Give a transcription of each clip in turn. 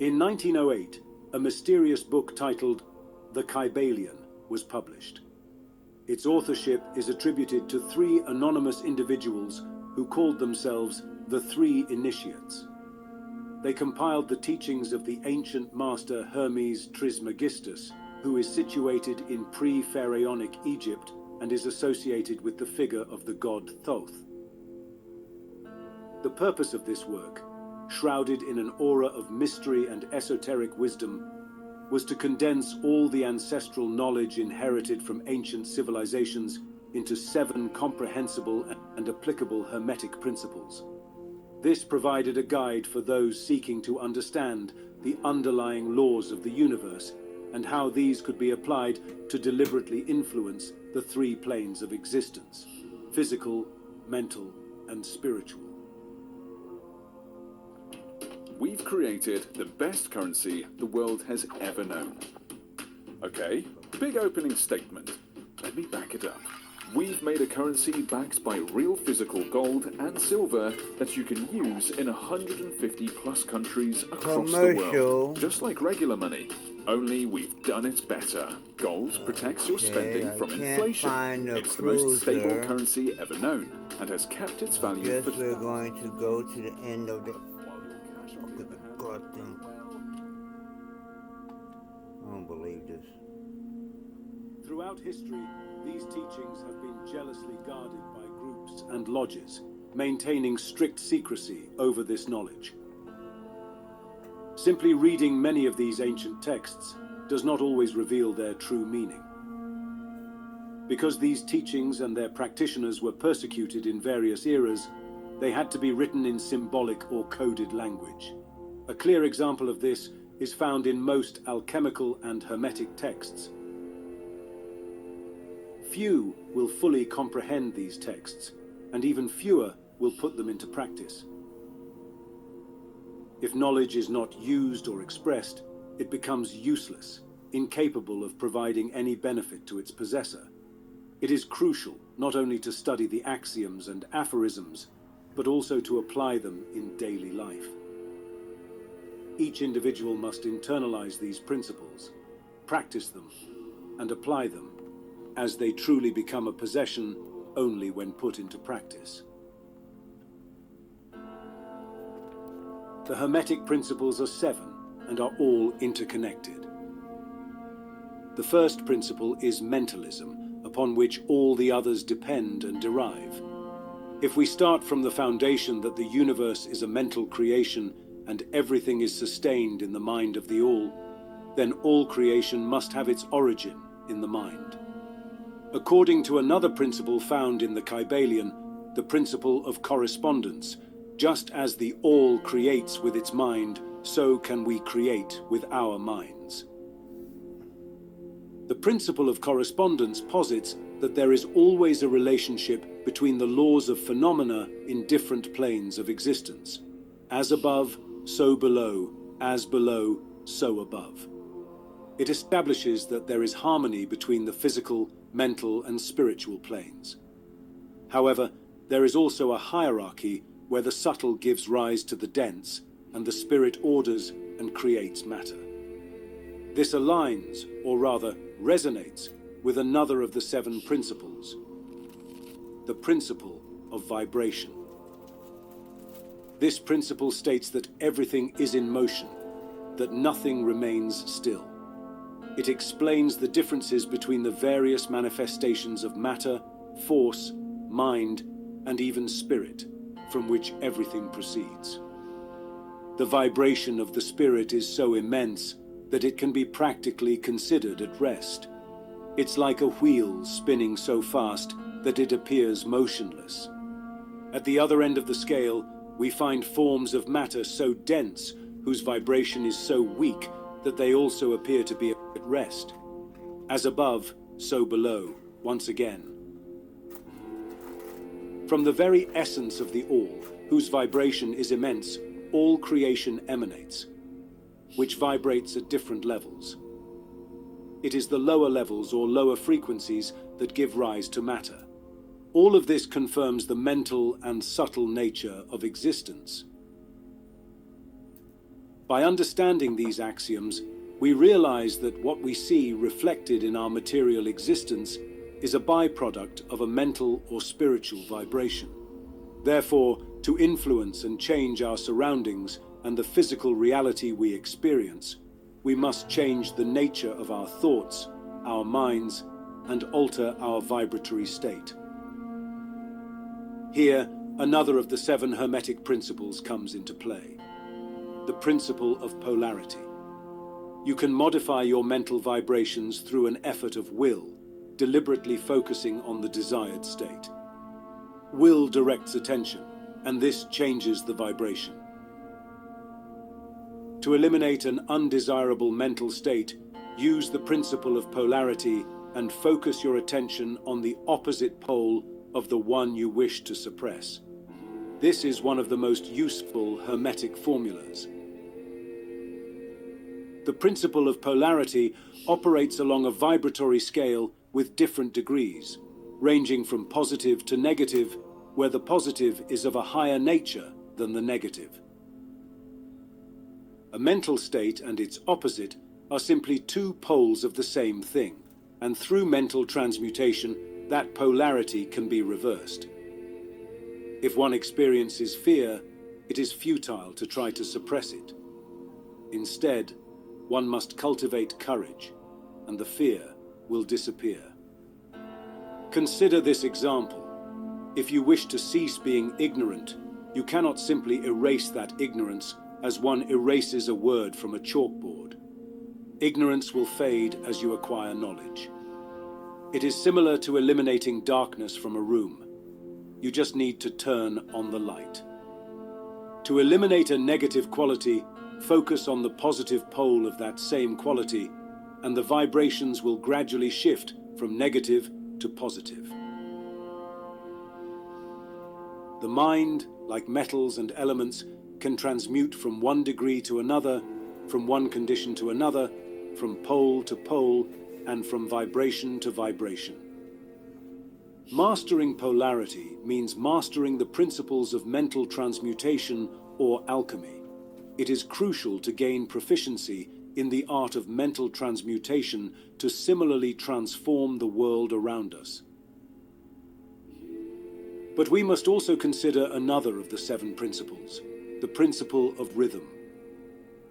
In 1908, a mysterious book titled The Kabbalion was published. Its authorship is attributed to three anonymous individuals who called themselves the Three Initiates. They compiled the teachings of the ancient master Hermes Trismegistus, who is situated in pre-pharaonic Egypt and is associated with the figure of the god Thoth. The purpose of this work, shrouded in an aura of mystery and esoteric wisdom, was to condense all the ancestral knowledge inherited from ancient civilizations into 7 comprehensible and applicable Hermetic principles. This provided a guide for those seeking to understand the underlying laws of the universe and how these could be applied to deliberately influence the 3 planes of existence: physical, mental, and spiritual. We've created the best currency the world has ever known. Okay, big opening statement. Let me back it up. We've made a currency backed by real physical gold and silver that you can use in 150 plus countries across the world. Just like regular money, only we've done it better. Gold protects your spending from inflation. It's the most stable currency ever known and has kept its value for... We're going to go to the end of the... God thing. I don't believe this. Throughout history, these teachings have been jealously guarded by groups and lodges, maintaining strict secrecy over this knowledge. Simply reading many of these ancient texts does not always reveal their true meaning. Because these teachings and their practitioners were persecuted in various eras, they had to be written in symbolic or coded language. A clear example of this is found in most alchemical and hermetic texts. Few will fully comprehend these texts, and even fewer will put them into practice. If knowledge is not used or expressed, it becomes useless, incapable of providing any benefit to its possessor. It is crucial not only to study the axioms and aphorisms, but also to apply them in daily life. Each individual must internalize these principles, practice them, and apply them, as they truly become a possession only when put into practice. The Hermetic principles are 7 and are all interconnected. The first principle is mentalism, upon which all the others depend and derive. If we start from the foundation that the universe is a mental creation and everything is sustained in the mind of the all, then all creation must have its origin in the mind. According to another principle found in the Kabbalion, the principle of correspondence, just as the all creates with its mind, so can we create with our minds. The principle of correspondence posits that there is always a relationship between the laws of phenomena in different planes of existence. As above, so below, as below, so above. It establishes that there is harmony between the physical, mental, and spiritual planes. However, there is also a hierarchy where the subtle gives rise to the dense, and the spirit orders and creates matter. This aligns, or rather resonates, with another of the 7 principles, the principle of vibration. This principle states that everything is in motion, that nothing remains still. It explains the differences between the various manifestations of matter, force, mind, and even spirit, from which everything proceeds. The vibration of the spirit is so immense that it can be practically considered at rest. It's like a wheel spinning so fast that it appears motionless. At the other end of the scale, we find forms of matter so dense, whose vibration is so weak, that they also appear to be at rest. As above, so below, once again. From the very essence of the all, whose vibration is immense, all creation emanates, which vibrates at different levels. It is the lower levels or lower frequencies that give rise to matter. All of this confirms the mental and subtle nature of existence. By understanding these axioms, we realize that what we see reflected in our material existence is a byproduct of a mental or spiritual vibration. Therefore, to influence and change our surroundings and the physical reality we experience, we must change the nature of our thoughts, our minds, and alter our vibratory state. Here, another of the 7 Hermetic principles comes into play: the principle of polarity. You can modify your mental vibrations through an effort of will, deliberately focusing on the desired state. Will directs attention, and this changes the vibration. To eliminate an undesirable mental state, use the principle of polarity and focus your attention on the opposite pole of the one you wish to suppress. This is one of the most useful Hermetic formulas. The principle of polarity operates along a vibratory scale with different degrees, ranging from positive to negative, where the positive is of a higher nature than the negative. A mental state and its opposite are simply 2 poles of the same thing, and through mental transmutation, that polarity can be reversed. If one experiences fear, it is futile to try to suppress it. Instead, one must cultivate courage, and the fear will disappear. Consider this example. If you wish to cease being ignorant, you cannot simply erase that ignorance as one erases a word from a chalkboard. Ignorance will fade as you acquire knowledge. It is similar to eliminating darkness from a room. You just need to turn on the light. To eliminate a negative quality, focus on the positive pole of that same quality, and the vibrations will gradually shift from negative to positive. The mind, like metals and elements, can transmute from one degree to another, from one condition to another, from pole to pole, and from vibration to vibration. Mastering polarity means mastering the principles of mental transmutation or alchemy. It is crucial to gain proficiency in the art of mental transmutation to similarly transform the world around us. But we must also consider another of the 7 principles, the principle of rhythm.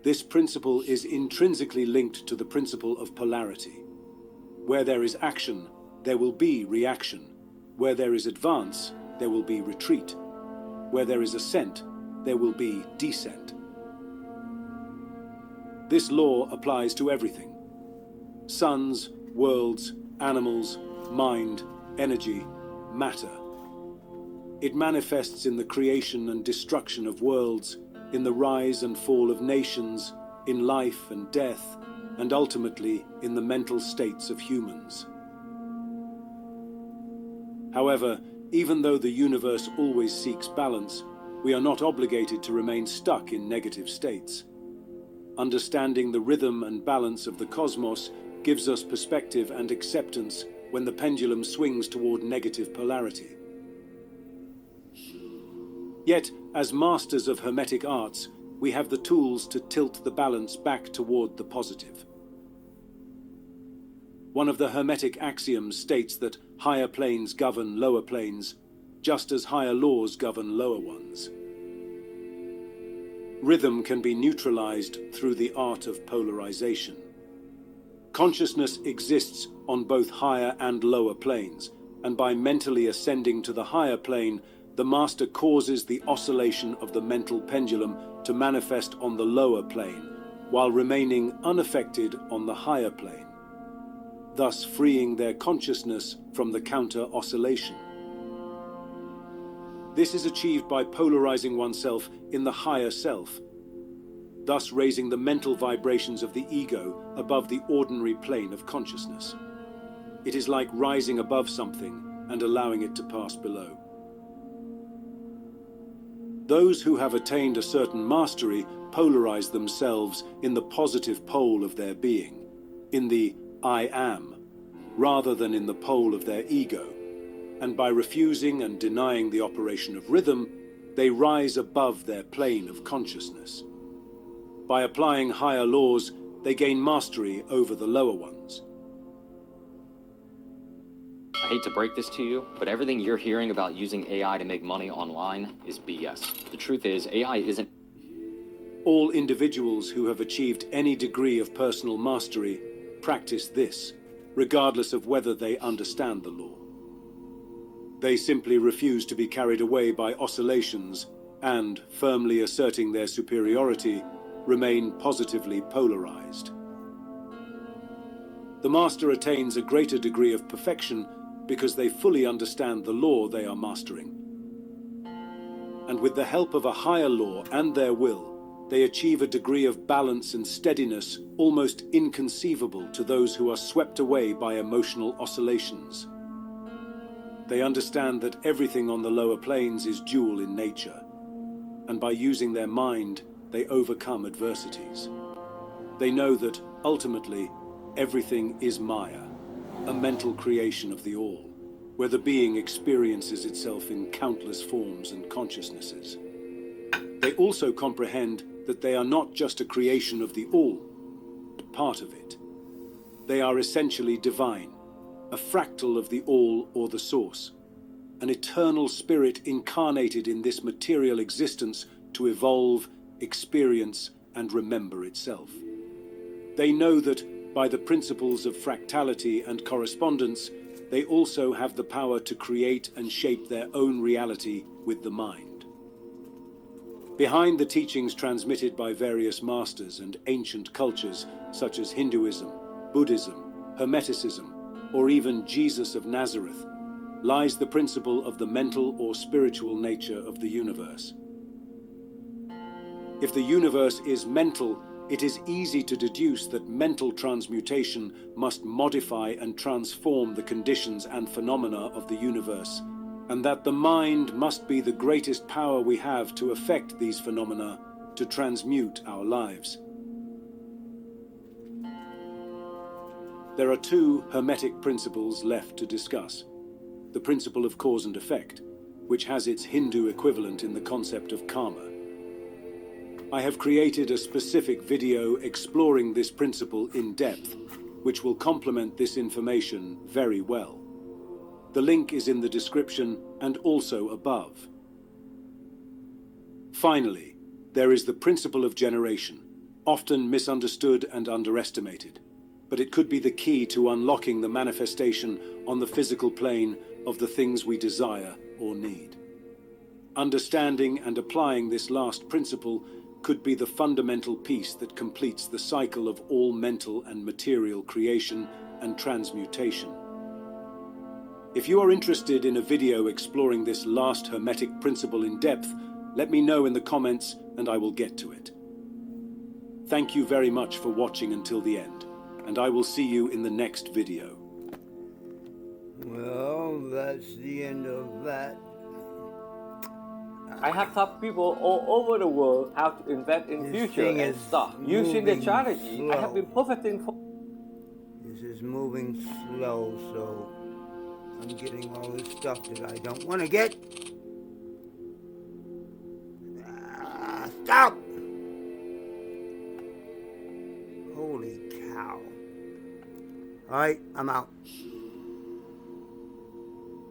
This principle is intrinsically linked to the principle of polarity. Where there is action, there will be reaction. Where there is advance, there will be retreat. Where there is ascent, there will be descent. This law applies to everything: suns, worlds, animals, mind, energy, matter. It manifests in the creation and destruction of worlds, in the rise and fall of nations, in life and death, and ultimately in the mental states of humans. However, even though the universe always seeks balance, we are not obligated to remain stuck in negative states. Understanding the rhythm and balance of the cosmos gives us perspective and acceptance when the pendulum swings toward negative polarity. Yet, as masters of Hermetic arts, we have the tools to tilt the balance back toward the positive. One of the Hermetic axioms states that higher planes govern lower planes, just as higher laws govern lower ones. Rhythm can be neutralized through the art of polarization. Consciousness exists on both higher and lower planes, and by mentally ascending to the higher plane, the master causes the oscillation of the mental pendulum to manifest on the lower plane, while remaining unaffected on the higher plane, thus freeing their consciousness from the counter-oscillation. This is achieved by polarizing oneself in the higher self, thus raising the mental vibrations of the ego above the ordinary plane of consciousness. It is like rising above something and allowing it to pass below. Those who have attained a certain mastery polarize themselves in the positive pole of their being, in the I am, rather than in the pole of their ego, and by refusing and denying the operation of rhythm, they rise above their plane of consciousness. By applying higher laws, they gain mastery over the lower ones. I hate to break this to you, but everything you're hearing about using AI to make money online is BS. The truth is, AI isn't... All individuals who have achieved any degree of personal mastery practice this, regardless of whether they understand the law. They simply refuse to be carried away by oscillations and, firmly asserting their superiority, remain positively polarized. The master attains a greater degree of perfection because they fully understand the law they are mastering. And with the help of a higher law and their will, they achieve a degree of balance and steadiness almost inconceivable to those who are swept away by emotional oscillations. They understand that everything on the lower planes is dual in nature, and by using their mind, they overcome adversities. They know that, ultimately, everything is Maya, a mental creation of the All, where the being experiences itself in countless forms and consciousnesses. They also comprehend that they are not just a creation of the All, but part of it. They are essentially divine, a fractal of the All or the Source, an eternal spirit incarnated in this material existence to evolve, experience, and remember itself. They know that, by the principles of fractality and correspondence, they also have the power to create and shape their own reality with the mind. Behind the teachings transmitted by various masters and ancient cultures, such as Hinduism, Buddhism, Hermeticism, or even Jesus of Nazareth, lies the principle of the mental or spiritual nature of the universe. If the universe is mental, it is easy to deduce that mental transmutation must modify and transform the conditions and phenomena of the universe, and that the mind must be the greatest power we have to affect these phenomena, to transmute our lives. There are two Hermetic principles left to discuss. The principle of cause and effect, which has its Hindu equivalent in the concept of karma. I have created a specific video exploring this principle in depth, which will complement this information very well. The link is in the description and also above. Finally, there is the principle of generation, often misunderstood and underestimated, but it could be the key to unlocking the manifestation on the physical plane of the things we desire or need. Understanding and applying this last principle could be the fundamental piece that completes the cycle of all mental and material creation and transmutation. If you are interested in a video exploring this last Hermetic principle in depth, let me know in the comments and I will get to it. Thank you very much for watching until the end, and I will see you in the next video. Well, that's the end of that. I have taught people all over the world how to invest in This future thing and is stuff. Using the moving strategy, I have slow. been perfecting for... This is moving slow, so I'm getting all this stuff that I don't want to get. Stop! Holy cow. Alright, I'm out.